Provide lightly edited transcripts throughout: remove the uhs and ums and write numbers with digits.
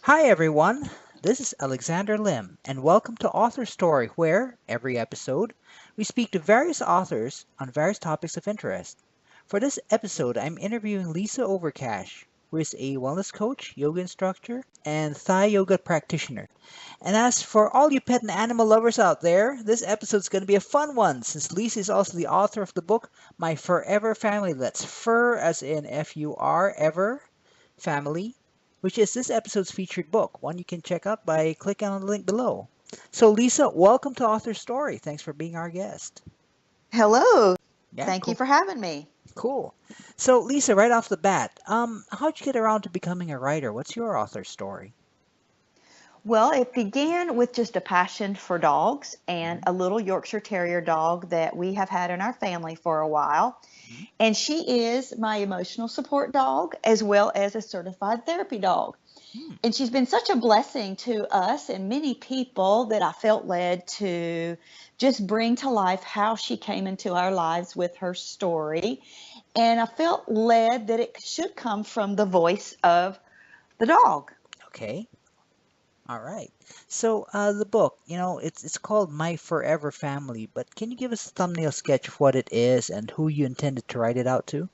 Hi everyone, this is Alexander Lim, and welcome to AuthorStory, where, every episode, we speak to various authors on various topics of interest. For this episode, I'm interviewing Lisa Overcash, who is a wellness coach, yoga instructor, and Thai yoga practitioner. And as for all you pet and animal lovers out there, this episode's going to be a fun one, since Lisa is also the author of the book My Forever Family. That's fur as in F-U-R, ever, family, which is this episode's featured book, one you can check out by clicking on the link below. So, Lisa, welcome to Author Story. Thanks for being our guest. Hello. Yeah, Thank you cool. for having me. Cool. So, Lisa, right off the bat, how'd you get around to becoming a writer? What's your author story? Well, it began with just a passion for dogs and Mhm, a little Yorkshire Terrier dog that we have had in our family for a while. mhm, And she is my emotional support dog as well as a certified therapy dog. hmm, And she's been such a blessing to us and many people that I felt led to just bring to life how she came into our lives with her story. And I felt led that it should come from the voice of the dog. okay. All right. So, the book, it's called My Forever Family, but can you give us a thumbnail sketch of what it is and who you intended to write it out to?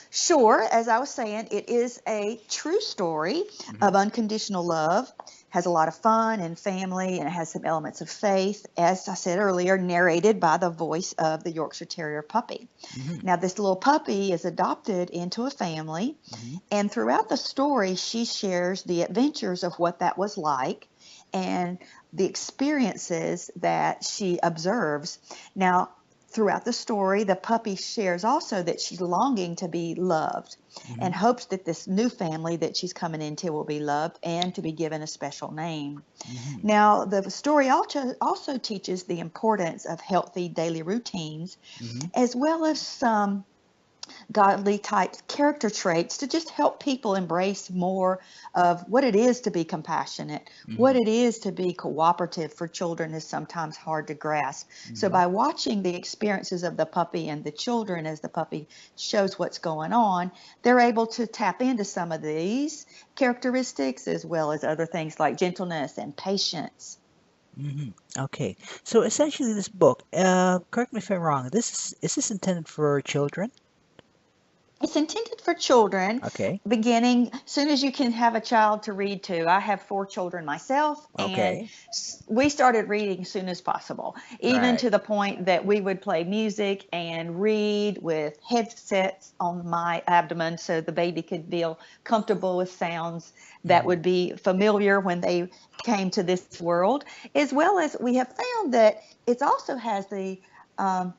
Sure, as I was saying, it is a true story Hmm. of unconditional love. Has a lot of fun and family, and it has some elements of faith, as I said earlier, narrated by the voice of the Yorkshire Terrier puppy. Hmm. Now, this little puppy is adopted into a family, Hmm. and throughout the story, she shares the adventures of what that was like and the experiences that she observes. Now, throughout the story, the puppy shares also that she's longing to be loved Hmm. and hopes that this new family that she's coming into will be loved and to be given a special name. Hmm. Now, the story also teaches the importance of healthy daily routines Hmm. as well as some godly type character traits to just help people embrace more of what it is to be compassionate, what Hmm. it is to be cooperative for children is sometimes hard to grasp. So Hmm. by watching the experiences of the puppy and the children as the puppy shows what's going on, they're able to tap into some of these characteristics as well as other things like gentleness and patience. Hmm. Okay. So essentially, this book, correct me if I'm wrong, is this intended for children? It's intended for children, Okay. beginning soon as you can have a child to read to. I have four children myself, and Okay. we started reading as soon as possible, even Right. to the point that we would play music and read with headsets on my abdomen so the baby could feel comfortable with sounds that Hmm. would be familiar when they came to this world, as well as we have found that it also has the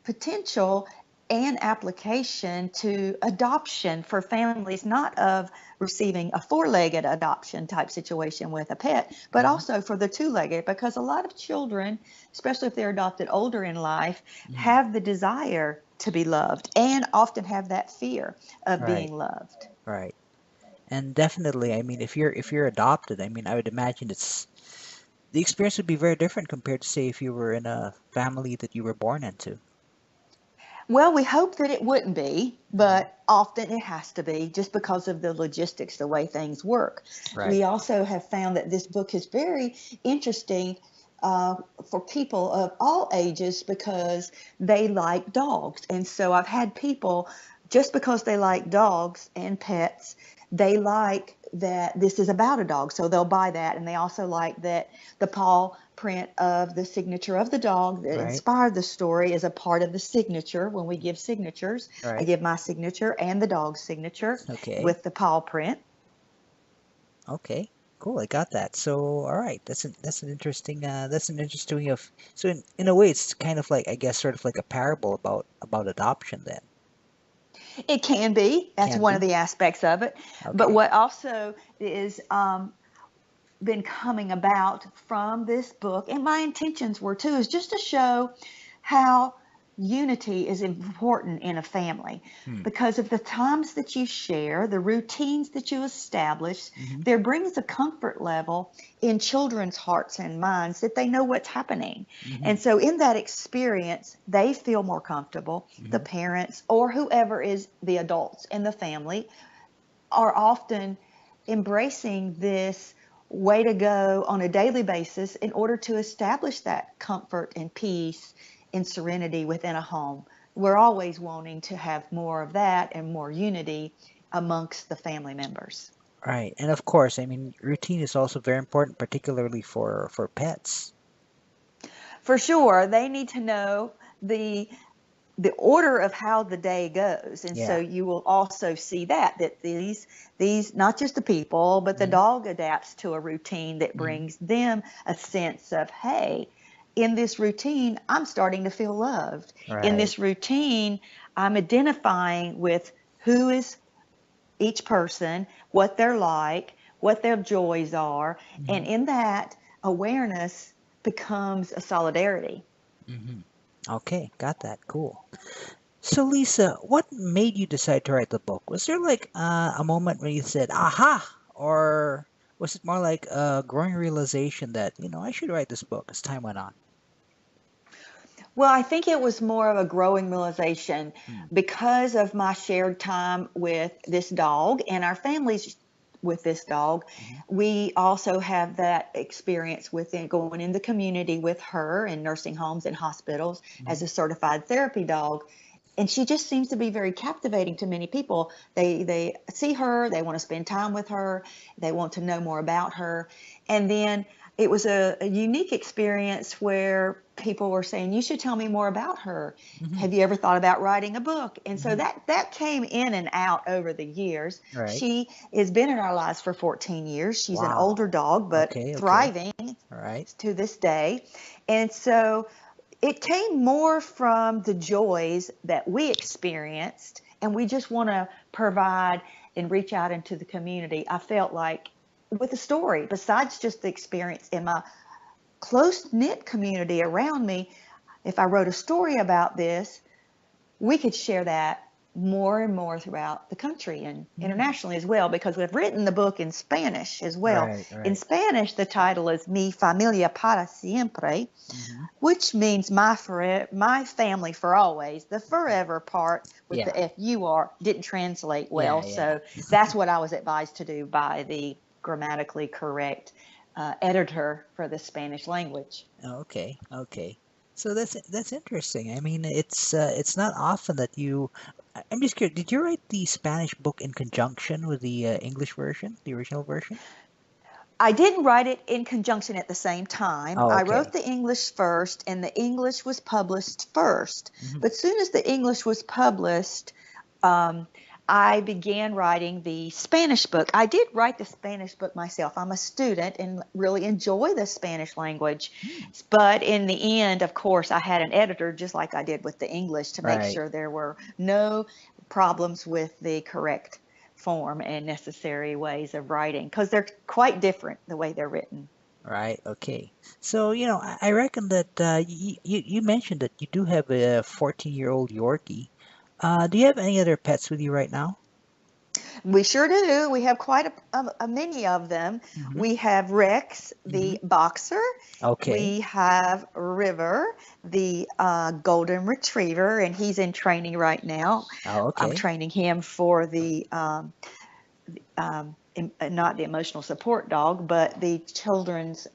potential and application to adoption for families, not of receiving a four-legged adoption type situation with a pet, but Hmm. also for the two-legged, because a lot of children, especially if they're adopted older in life, Hmm. have the desire to be loved and often have that fear of Right. being loved. Right. And definitely, I mean, if you're adopted, I mean, I would imagine it's the experience would be very different compared to say if you were in a family that you were born into. Well, we hope that it wouldn't be, Hmm. but often it has to be just because of the logistics, the way things work. Right. We also have found that this book is very interesting uh, for people of all ages because they like dogs. And so I've had people, just because they like dogs and pets, they like that this is about a dog. So they'll buy that. And they also like that the paw print of the signature of the dog that Right. inspired the story is a part of the signature. When we give signatures, I Right. give my signature and the dog's signature Okay. with the paw print. Okay. Cool. I got that. So, all right. That's an interesting of so in a way it's kind of like I guess sort of like a parable about adoption then. It can be. That's Can one of be. the aspects of it. But Okay. what also is been coming about from this book, and my intentions were too, is just to show how unity is important in a family Hmm. because of the times that you share, the routines that you establish, Hmm. there brings a comfort level in children's hearts and minds that they know what's happening. Hmm. And so in that experience, they feel more comfortable. The Hmm. parents or whoever is the adults in the family are often embracing this way to go on a daily basis in order to establish that comfort and peace and serenity within a home. We're always wanting to have more of that and more unity amongst the family members. Right. And of course, I mean, routine is also very important, particularly for pets. For sure, they need to know the the order of how the day goes, and so Yeah. you will also see that these not just the people but the Hmm. dog adapts to a routine that Hmm. brings them a sense of, hey, in this routine I'm starting to feel loved. In Right. this routine I'm identifying with who is each person, what they're like, what their joys are, and Hmm. in that awareness becomes a solidarity. Hmm. Okay, got that. Cool. So, Lisa, what made you decide to write the book? Was there like a moment when you said, aha, or was it more like a growing realization that, I should write this book as time went on? Well, I think it was more of a growing realization Hmm. because of my shared time with this dog and our families with this dog. Hmm. We also have that experience within going in the community with her in nursing homes and hospitals Hmm. as a certified therapy dog. And she just seems to be very captivating to many people. They see her, they want to spend time with her, they want to know more about her. And then it was a unique experience where people were saying, you should tell me more about her. Hmm. Have you ever thought about writing a book? And so Hmm. that came in and out over the years. Right. She has been in our lives for 14 years. She's an older Wow. dog, but Okay, okay. thriving All right. to this day. And so it came more from the joys that we experienced, and we just want to provide and reach out into the community. I felt like with a story, besides just the experience in my close knit community around me, if I wrote a story about this, we could share that more and more throughout the country and Hmm. internationally as well, because we've written the book in Spanish as well. Right, In right. Spanish, the title is Mi Familia para Siempre, Hmm. which means my family for always. The forever part with Yeah, the FUR didn't translate well, yeah, yeah. so that's what I was advised to do by the grammatically correct editor for the Spanish language. Okay, okay. So that's interesting. I mean, it's not often that you. I'm just curious. Did you write the Spanish book in conjunction with the English version, the original version? I didn't write it in conjunction at the same time. Oh, I wrote okay. the English first, and the English was published first. Hmm. But soon as the English was published, um, I began writing the Spanish book. I did write the Spanish book myself. I'm a student and really enjoy the Spanish language. But in the end, of course, I had an editor just like I did with the English to make Right, sure there were no problems with the correct form and necessary ways of writing because they're quite different the way they're written. right. Okay. So I reckon that you mentioned that you do have a 14-year-old Yorkie. Do you have any other pets with you right now? We sure do. We have quite a many of them. Hmm. We have Rex, Hmm. the boxer. Okay. We have River, the golden retriever, and he's in training right now. Oh, I'm okay. training him for the not the emotional support dog, but the children's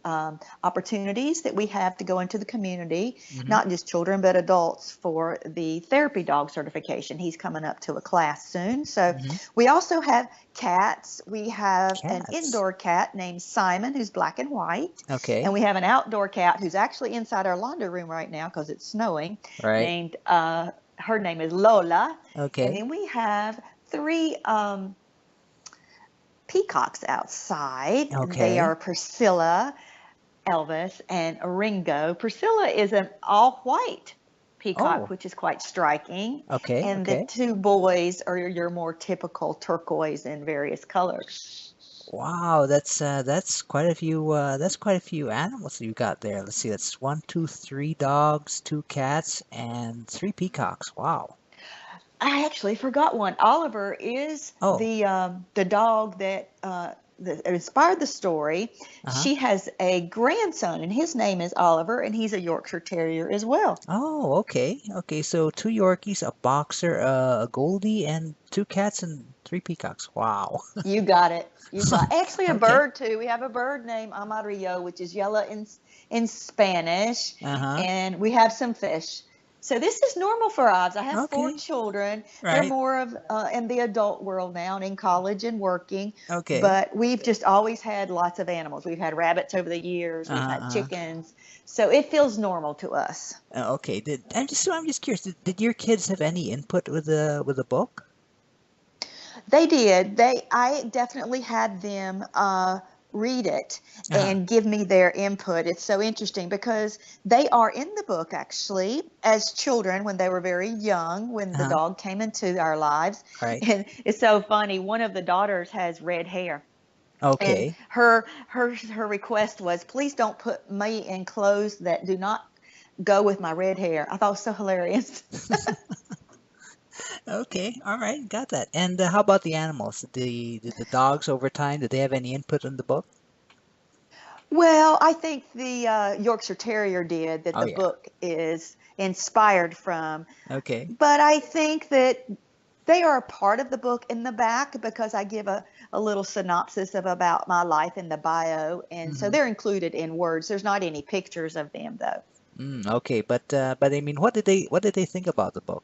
opportunities that we have to go into the community, Hmm. not just children, but adults for the therapy dog certification. He's coming up to a class soon. So Hmm. we also have cats. We have an Cats. indoor cat named Simon, who's black and white. And Okay. we have an outdoor cat who's actually inside our laundry room right now because it's snowing, Right. named, her name is Lola. And Okay. then we have three peacocks outside. They Okay. are Priscilla, Elvis, and Ringo. Priscilla is an all white peacock, Oh, which is quite striking. okay, And the okay. two boys are your more typical turquoise and various colors. Wow, that's quite a few animals you got there. Let's see, that's one, two, three dogs, two cats, and three peacocks. Wow. I actually forgot one. Oliver is Oh, the dog that inspired the story. Uh-huh. She has a grandson, and his name is Oliver, and he's a Yorkshire Terrier as well. Oh, okay. Okay, so two Yorkies, a boxer, a Goldie, and two cats and three peacocks. Wow. You got it. You got actually a Okay. bird too. We have a bird named Amarillo, which is yellow in Spanish, Uh-huh. and we have some fish. So this is normal for us. I have four Okay. children. They're Right. more of in the adult world now, and in college and working. Okay. But we've just always had lots of animals. We've had rabbits over the years. We've Uh-huh. had Uh-huh. chickens. So it feels normal to us. Okay. I'm just curious. Did your kids have any input with the book? They did. I definitely had them read it Uh-huh. and give me their input. It's so interesting because they are in the book actually as children when they were very young, when the Uh-huh. dog came into our lives. Right. And it's so funny. One of the daughters has red hair. And Okay. her request was, please don't put me in clothes that do not go with my red hair. I thought it was so hilarious. Okay. All right. Got that. And how about the animals? Did the dogs over time, did they have any input in the book? Well, I think the Yorkshire Terrier did that Oh the yeah. book is inspired from. Okay. But I think that they are a part of the book in the back because I give a little synopsis of about my life in the bio. And so Mm-hmm. they're included in words. There's not any pictures of them, though. Okay, but I mean, what did they think about the book?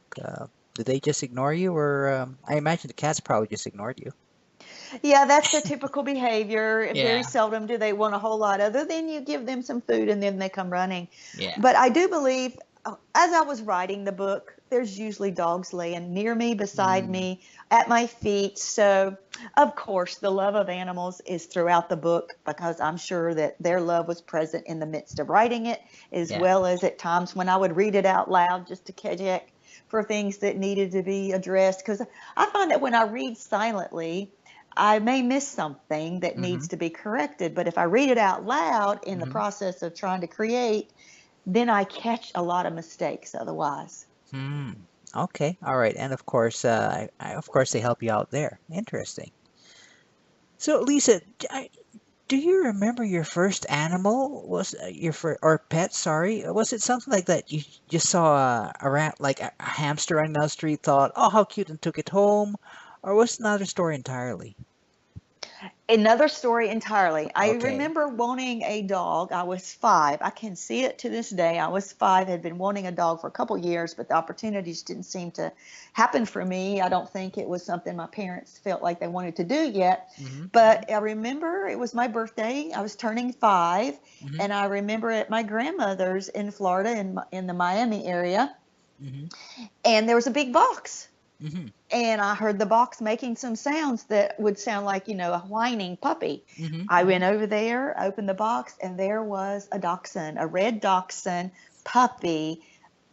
Did they just ignore you, or I imagine the cats probably just ignored you. Yeah, that's their typical behavior. Very Yeah. seldom do they want a whole lot other than you give them some food and then they come running. Yeah. But I do believe, as I was writing the book, there's usually dogs laying near me, beside Mm, me, at my feet. So, of course, the love of animals is throughout the book because I'm sure that their love was present in the midst of writing it, as yeah. well as at times when I would read it out loud just to check for things that needed to be addressed. Because I find that when I read silently, I may miss something that Mm-hmm. needs to be corrected, but if I read it out loud in the Mm-hmm. process of trying to create, then I catch a lot of mistakes otherwise. Hmm. Okay. All right. And of course, of course they help you out there. Interesting. So, Lisa, do you remember your first animal? Was your first or pet? Sorry, was it something like that? You just saw a rat, like a hamster running down the street, thought, "Oh, how cute," and took it home, or was it another story entirely? Another story entirely. I Okay. remember wanting a dog. I was 5. I can see it to this day. I was 5, had been wanting a dog for a couple years, but the opportunities didn't seem to happen for me. I don't think it was something my parents felt like they wanted to do yet. Mm-hmm. But I remember it was my birthday. I was turning 5, Mm-hmm. and I remember at my grandmother's in Florida, in the Miami area, Mm-hmm. and there was a big box. Mm-hmm. And I heard the box making some sounds that would sound like, a whining puppy. Mm-hmm. I went over there, opened the box, and there was a dachshund, a red dachshund puppy.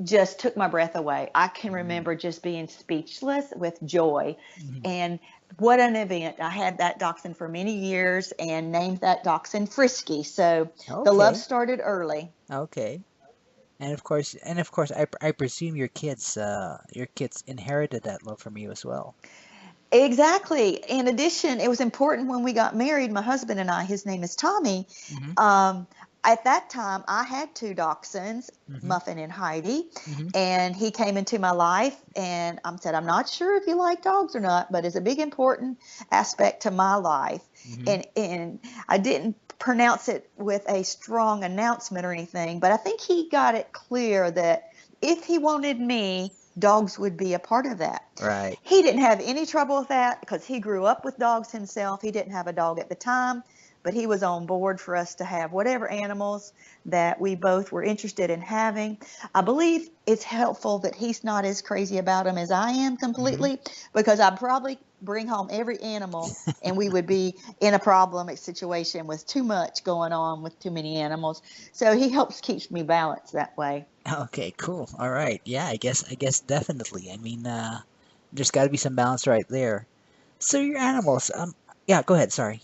Just took my breath away. I can Mm-hmm. remember just being speechless with joy. Mm-hmm. And what an event. I had that dachshund for many years and named that dachshund Frisky. So the love Okay. started early. Okay. And of course, I presume your kids inherited that love from you as well. Exactly. In addition, it was important when we got married, my husband and I, his name is Tommy. Mm-hmm. Um, at that time, I had two dachshunds, Mm-hmm. Muffin and Heidi, Mm-hmm. and he came into my life. And I said, I'm not sure if you like dogs or not, but it's a big important aspect to my life. Mm-hmm. And I didn't pronounce it with a strong announcement or anything, but I think he got it clear that if he wanted me, dogs would be a part of that. Right. He didn't have any trouble with that because he grew up with dogs himself. He didn't have a dog at the time, but he was on board for us to have whatever animals that we both were interested in having. I believe it's helpful that he's not as crazy about them as I am Mm-hmm. completely because I'd probably bring home every animal and we would be in a problematic situation with too much going on with too many animals. So he helps keeps me balanced that way. Okay, cool. All right. Yeah, I guess definitely. I mean, there's got to be some balance right there. So your animals, yeah, go ahead. Sorry.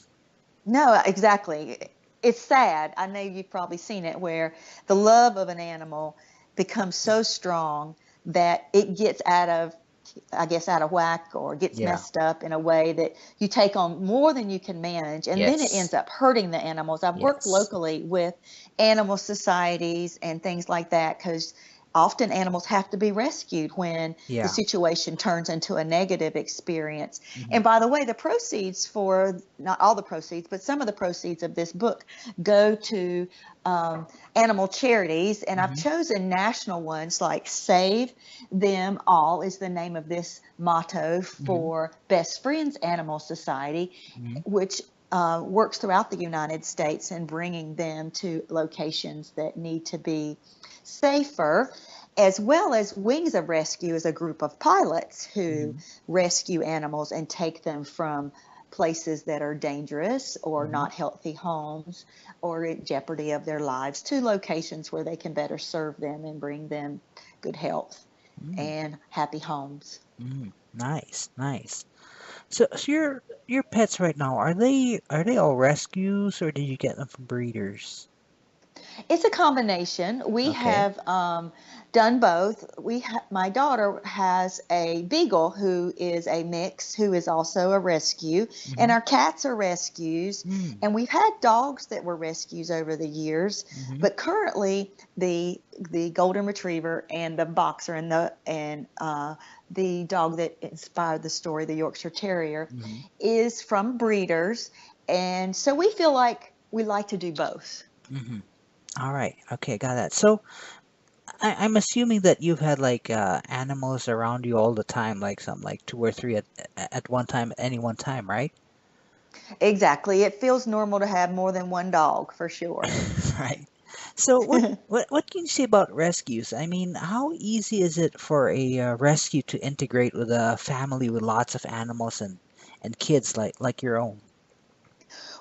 No, exactly. It's sad. I know you've probably seen it where the love of an animal becomes so strong that it gets out of I guess, out of whack or gets Yeah. messed up in a way that you take on more than you can manage, and then it ends Yes. up hurting the animals. I've worked Yes. locally with animal societies and things like that because often animals have to be rescued when the Yeah. situation turns into a negative experience. Hmm. And by the way, the proceeds for, not all the proceeds, but some of the proceeds of this book go to animal charities. And I've Hmm. chosen national ones like Save Them All is the name of this motto Hmm. for Best Friends Animal Society, Hmm. which works throughout the United States and bringing them to locations that need to be safer, as well as Wings of Rescue is a group of pilots who Hmm. rescue animals and take them from places that are dangerous or Hmm. not healthy homes or at jeopardy of their lives to locations where they can better serve them and bring them good health Mm. and happy homes. Mm. Nice, nice. So your pets right now, are they all rescues or did you get them from breeders? It's a combination. We Okay. have done both. My daughter has a beagle who is a mix, who is also a rescue, and Mm-hmm. our cats are rescues. Mm. And we've had dogs that were rescues over the years, Mm-hmm. but currently the golden retriever and the boxer and the dog that inspired the story, the Yorkshire Terrier, Mm-hmm. is from breeders, and so we feel like we like to do both. Mm-hmm. All right. Okay, got that. So I'm assuming that you've had like animals around you all the time, like some like two or three at one time, at any one time, right? Exactly. It feels normal to have more than one dog for sure. Right. So what can you say about rescues? I mean, how easy is it for a rescue to integrate with a family with lots of animals and kids like your own?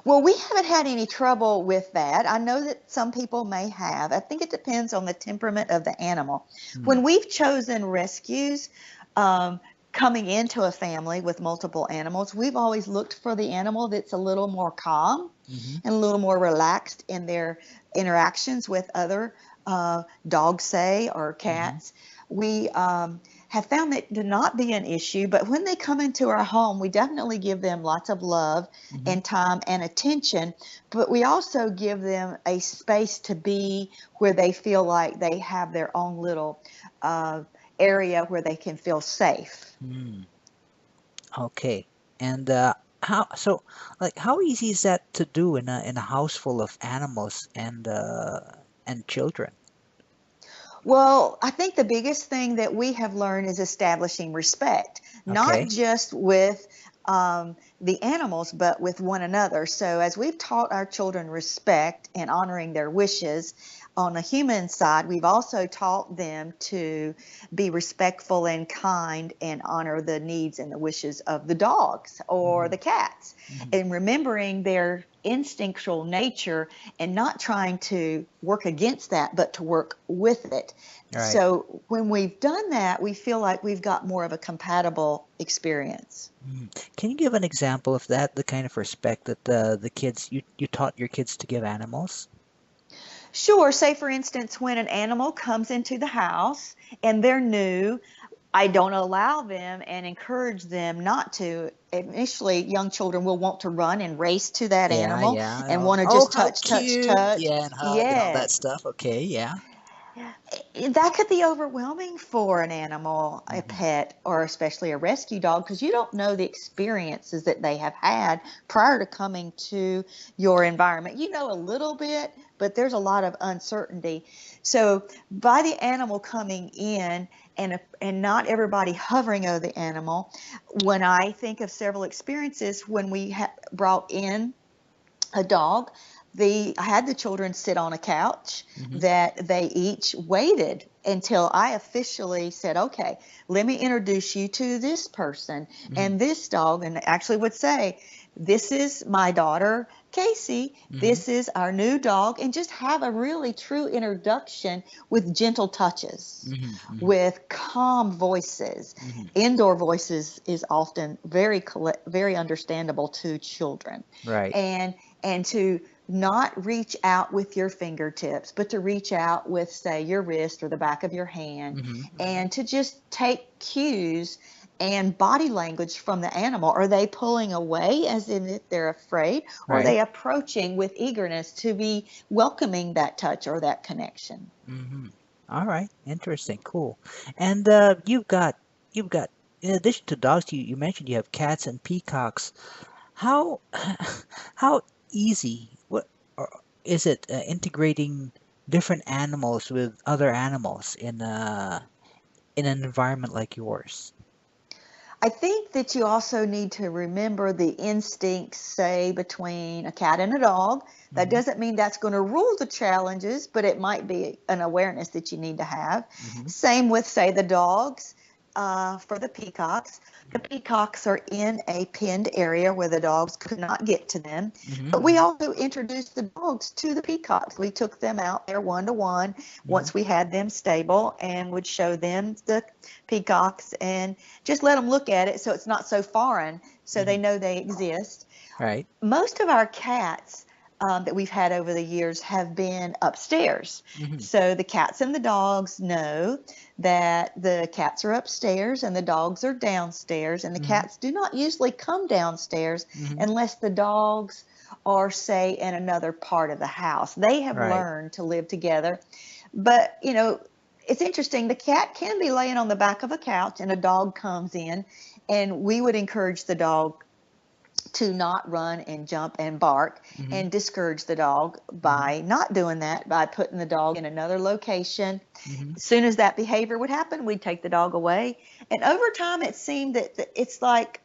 Well, we haven't had any trouble with that. I know that some people may have. I think it depends on the temperament of the animal. Hmm. When we've chosen rescues, um, coming into a family with multiple animals, we've always looked for the animal that's a little more calm Hmm. and a little more relaxed in their interactions with other dogs, say, or Hmm. cats. We have found that to not be an issue, but when they come into our home, we definitely give them lots of love Hmm. and time and attention, but we also give them a space to be where they feel like they have their own little uh, area where they can feel safe. Hmm. Okay. And how easy is that to do in a house full of animals and children? Well, I think the biggest thing that we have learned is establishing respect, not Okay. just with the animals, but with one another. So, as we've taught our children respect and honoring their wishes on the human side, we've also taught them to be respectful and kind and honor the needs and the wishes of the dogs or Hmm. the cats, Hmm. and remembering their instinctual nature and not trying to work against that, but to work with it. Right. So when we've done that, we feel like we've got more of a compatible experience. Mm. Can you give an example of that, the kind of respect that the kids you taught your kids to give animals? Sure, say for instance, when an animal comes into the house and they're new, I don't allow them and encourage them not to. Initially, young children will want to run and race to that Yeah, animal yeah. and want to Oh, just how touch, touch, cute. touch. Yeah, and hug and all that Yes. stuff. Okay, yeah. That could be overwhelming for an animal, a Hmm. pet, or especially a rescue dog, because you don't know the experiences that they have had prior to coming to your environment. You know a little bit, but there's a lot of uncertainty. So, by the animal coming in and not everybody hovering over the animal, when I think of several experiences when we brought in a dog. I had the children sit on a couch Hmm. that they each waited until I officially said, okay, let me introduce you to this person Hmm. and this dog. And actually would say, this is my daughter, Casey. Hmm. This is our new dog. And just have a really true introduction with gentle touches, Hmm. Hmm. with calm voices. Hmm. Indoor voices is often very understandable to children. Right. And to not reach out with your fingertips, but to reach out with, say, your wrist or the back of your hand, Hmm. and to just take cues and body language from the animal. Are they pulling away as in if they're afraid, or are Right. they approaching with eagerness to be welcoming that touch or that connection? Mm-hmm. All right. Interesting. Cool. And you've got in addition to dogs, you mentioned you have cats and peacocks. How how easy or is it integrating different animals with other animals in an environment like yours? I think that you also need to remember the instincts, say, between a cat and a dog. That Mm-hmm. doesn't mean that's going to rule the challenges, but it might be an awareness that you need to have. Mm-hmm. Same with, say, the dogs. For the peacocks, the peacocks are in a penned area where the dogs could not get to them. But we Mm-hmm. also introduced the dogs to the peacocks. We took them out there one to one Mm-hmm. once we had them stable and would show them the peacocks and just let them look at it so it's not so foreign, so they Mm-hmm. know they exist. Right. Most of our cats that we've had over the years have been upstairs. Mm-hmm. So the cats and the dogs know that the cats are upstairs and the dogs are downstairs, and the Mm-hmm. cats do not usually come downstairs Mm-hmm. unless the dogs are, say, in another part of the house. They have Right. learned to live together. But, it's interesting. The cat can be laying on the back of a couch and a dog comes in, and we would encourage the dog to not run and jump and bark Mm-hmm. and discourage the dog Mm-hmm. by not doing that, by putting the dog in another location. Mm-hmm. As soon as that behavior would happen, we'd take the dog away. And over time, it seemed that it's like,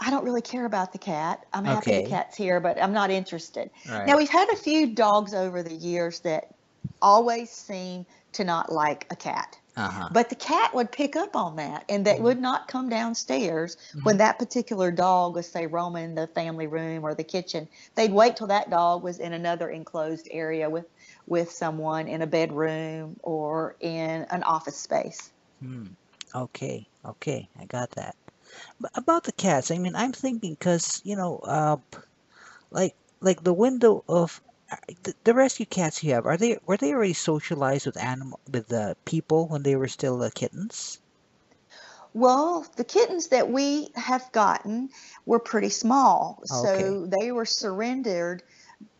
I don't really care about the cat. I'm happy the Okay. cat's here, but I'm not interested. Now, Right. we've had a few dogs over the years that always seem to not like a cat. Uh-huh. But the cat would pick up on that, and they Mm-hmm. would not come downstairs Mm-hmm. when that particular dog was, say, roaming the family room or the kitchen. They'd wait till that dog was in another enclosed area with someone in a bedroom or in an office space. Hmm. Okay. Okay. I got that. But about the cats, I mean, I'm thinking because like the window of the rescue cats you have, were they already socialized with the people when they were still kittens? Well, the kittens that we have gotten were pretty small, Oh, okay. so they were surrendered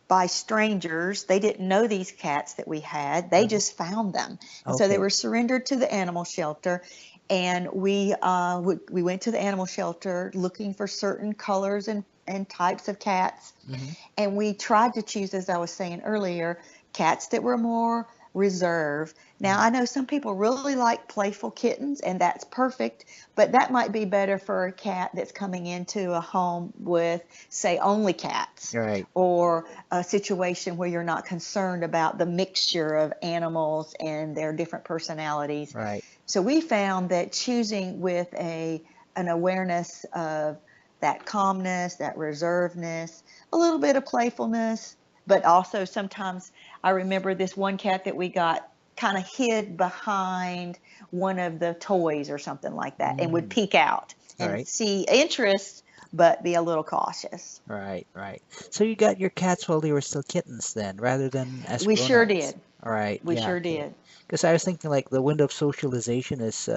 by strangers. They didn't know these cats that we had. They Hmm. just found them, and so they Okay. were surrendered to the animal shelter. And we went to the animal shelter looking for certain colors and types of cats, Hmm. and we tried to choose, as I was saying earlier, cats that were more reserved. Now, I know some people really like playful kittens, and that's perfect, but that might be better for a cat that's coming into a home with, say, only cats, Right. or a situation where you're not concerned about the mixture of animals and their different personalities. Right. So we found that choosing with an awareness of that calmness, that reservedness, a little bit of playfulness, but also sometimes I remember this one cat that we got kind of hid behind one of the toys or something like that and would Hmm. peek out and Right. see interest but be a little cautious. Right. Right. So you got your cats while they were still kittens then, rather than as We sure grown-ups. did. All right. We Yeah. sure Okay. did. Because I was thinking like the window of socialization is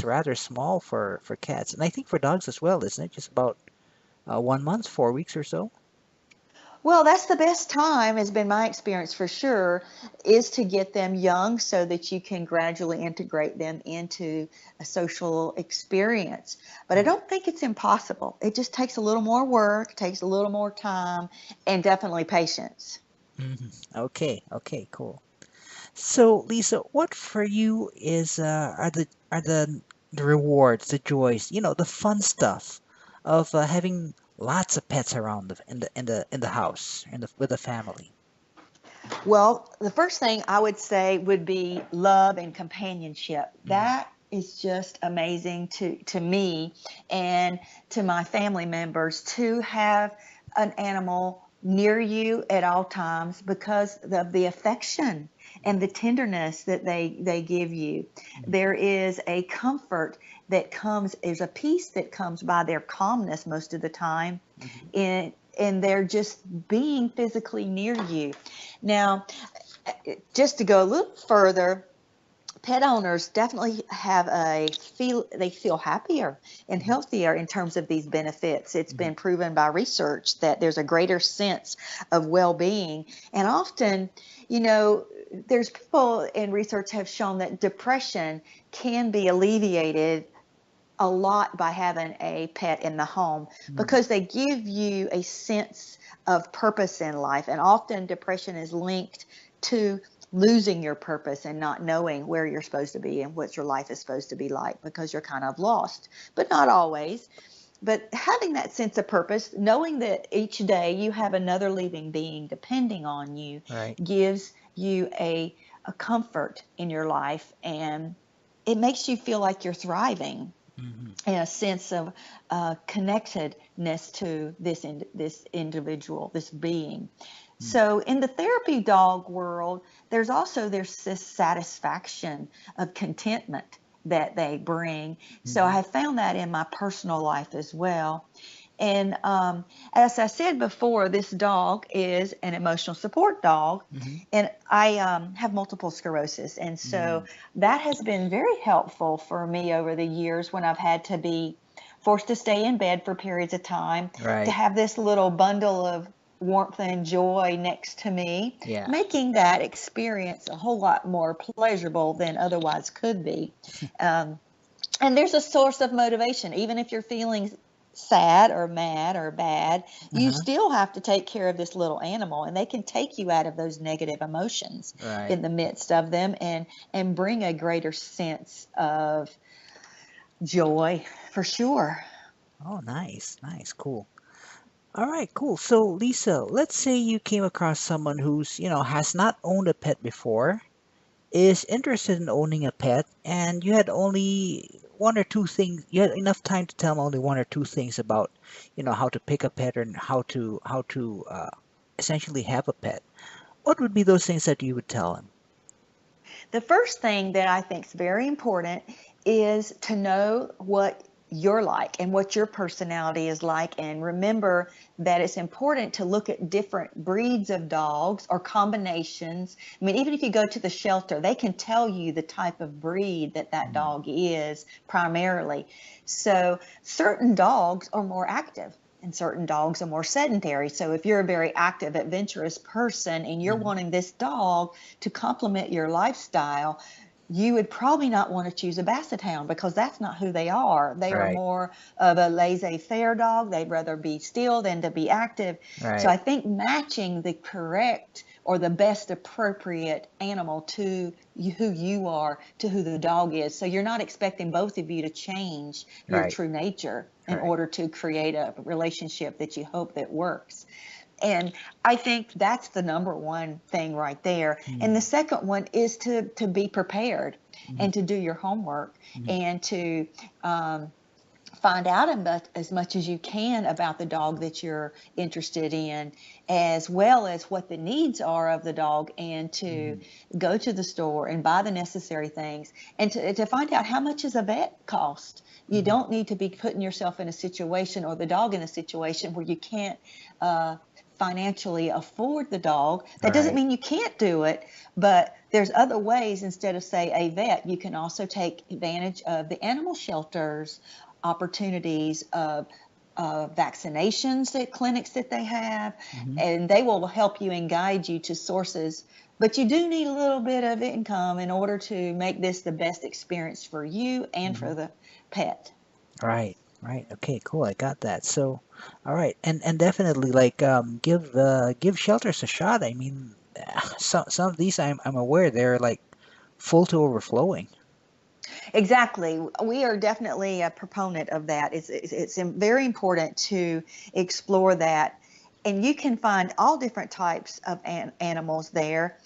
rather small for cats, and I think for dogs as well, isn't it? Just about 1 month, 4 weeks or so. Well, that's the best time, has been my experience for sure, is to get them young so that you can gradually integrate them into a social experience. But I don't think it's impossible. It just takes a little more work, takes a little more time, and definitely patience. Hmm. Okay. Okay. Cool. So, Lisa, what for you is are the rewards, the joys, the fun stuff of having lots of pets around in the house with the family? Well, the first thing I would say would be love and companionship. Hmm. That is just amazing to me and to my family members to have an animal near you at all times because of the affection and the tenderness that they give you. There is a comfort that comes, there's a peace that comes by their calmness most of the time Hmm. in their just being physically near you. Now, just to go a little further, pet owners definitely they feel happier and Mhm. healthier in terms of these benefits. It's Mhm. been proven by research that there's a greater sense of well-being. And often, you know, there's people in research have shown that depression can be alleviated a lot by having a pet in the home Mhm. because they give you a sense of purpose in life. And often depression is linked to losing your purpose and not knowing where you're supposed to be and what your life is supposed to be like because you're kind of lost, but not always. But having that sense of purpose, knowing that each day you have another living being depending on you, Right. gives you a comfort in your life, and it makes you feel like you're thriving Mhm. and a sense of connectedness to this individual, this being. Mhm. So in the therapy dog world, there's this satisfaction of contentment that they bring. So I Mhm. have found that in my personal life as well. And as I said before, this dog is an emotional support dog, Mhm. and I have multiple sclerosis. And so Mhm. that has been very helpful for me over the years when I've had to be forced to stay in bed for periods of time, to Right. have this little bundle of warmth and joy next to me, Yeah. making that experience a whole lot more pleasurable than otherwise could be. Um, and there's a source of motivation. Even if you're feeling sad or mad or bad, you Uh-huh. still have to take care of this little animal, and they can take you out of those negative emotions Right. in the midst of them and bring a greater sense of joy for sure. Oh, nice. Nice. Cool. All right, cool. So, Lisa, let's say you came across someone who's, has not owned a pet before, is interested in owning a pet, and you had only one or two things, you had enough time to tell them only one or two things about, how to pick a pet and how to essentially have a pet. What would be those things that you would tell them? The first thing that I think is very important is to know what you're like and what your personality is like. And remember that it's important to look at different breeds of dogs or combinations. I mean, even if you go to the shelter, they can tell you the type of breed that that Mm. dog is primarily. So certain dogs are more active and certain dogs are more sedentary. So if you're a very active, adventurous person and you're Mhm. wanting this dog to complement your lifestyle, you would probably not want to choose a basset hound because that's not who they are. They are Right, more of a laissez-faire dog. They'd rather be still than to be active. So right, I think matching the correct or the best appropriate animal to who you are, to who the dog is. So you're not expecting both of you to change your right, true nature in right. order to create a relationship that you hope that works. And I think that's the number one thing right there. And the Mm. second one is to be prepared Mhm. and to do your homework Mhm. and to um, find out about as much as you can about the dog that you're interested in, as well as what the needs are of the dog, and to Mhm. go to the store and buy the necessary things, and to find out how much is a vet cost. You Mhm. don't need to be putting yourself in a situation or the dog in a situation where you can't uh, financially afford the dog. That doesn't Right. mean you can't do it, but there's other ways. Instead of, say, a vet, you can also take advantage of the animal shelters opportunities of vaccinations at clinics that they have, Mhm. and they will help you and guide you to sources. But you do need a little bit of income in order to make this the best experience for you and for Mhm. the pet. Right, right. Okay, cool. I got that. So, all right, and definitely like give shelters a shot. I mean, some of these I'm aware they're like full to overflowing. Exactly. We are definitely a proponent of that. It's very important to explore that. And you can find all different types of animals there,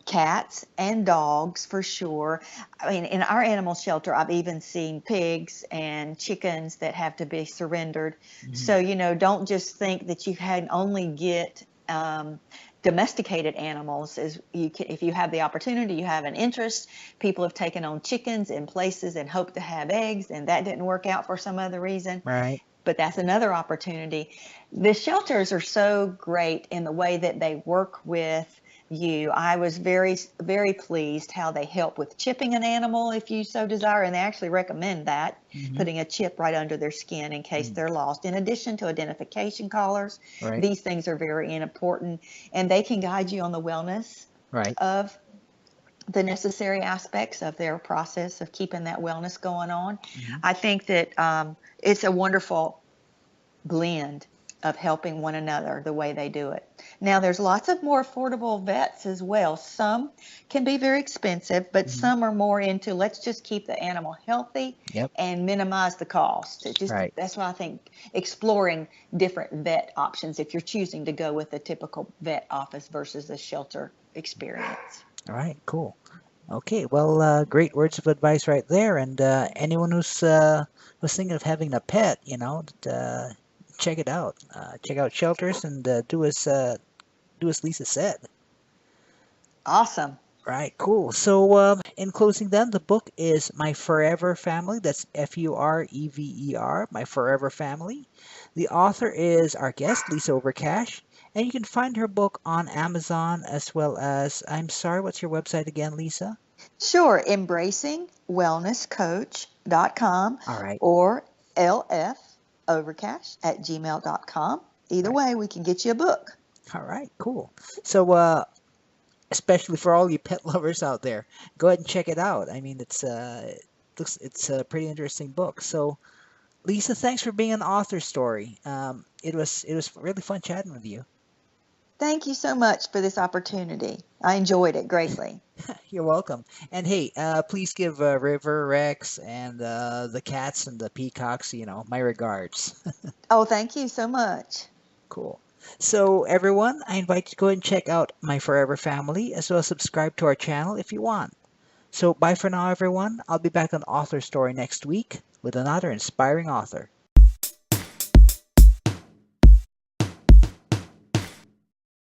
cats and dogs for sure. I mean, in our animal shelter, I've even seen pigs and chickens that have to be surrendered. Hmm. So, don't just think that you can only get domesticated animals. If you have the opportunity, you have an interest. People have taken on chickens in places and hoped to have eggs, and that didn't work out for some other reason. Right. But that's another opportunity. The shelters are so great in the way that they work with you. I was very, very pleased how they help with chipping an animal if you so desire, and they actually recommend that, Mm-hmm. putting a chip right under their skin in case they're lost. In addition to identification collars, Right. these things are very important, and they can guide you on the wellness Right. of the necessary aspects of their process of keeping that wellness going on. Mm-hmm. I think that it's a wonderful blend of helping one another the way they do it. Now, there's lots of more affordable vets as well. Some can be very expensive, but Mm-hmm. some are more into let's just keep the animal healthy Yep. and minimize the cost. It just Right. that's why I think exploring different vet options if you're choosing to go with a typical vet office versus a shelter experience. All right. Cool. Okay. Well, great words of advice right there. And anyone who's thinking of having a pet, check it out. Check out shelters and do as Lisa said. Awesome. Right, cool. So, in closing, then, the book is My Forever Family. That's Furever, My Forever Family. The author is our guest, Lisa Overcash, and you can find her book on Amazon as well as, I'm sorry, what's your website again, Lisa? Sure, embracingwellnesscoach.com All right, or lfovercash@gmail.com. Either right, way, we can get you a book. all right, cool. So, especially for all you pet lovers out there, go ahead and check it out. I mean, it's a pretty interesting book. So, Lisa, thanks for being an author story. It was really fun chatting with you. Thank you so much for this opportunity. I enjoyed it greatly. You're welcome. And hey, please give River, Rex, and the cats and the peacocks, my regards. Oh, thank you so much. Cool. So everyone, I invite you to go and check out My Forever Family as well as subscribe to our channel if you want. So bye for now, everyone. I'll be back on Author Story next week with another inspiring author.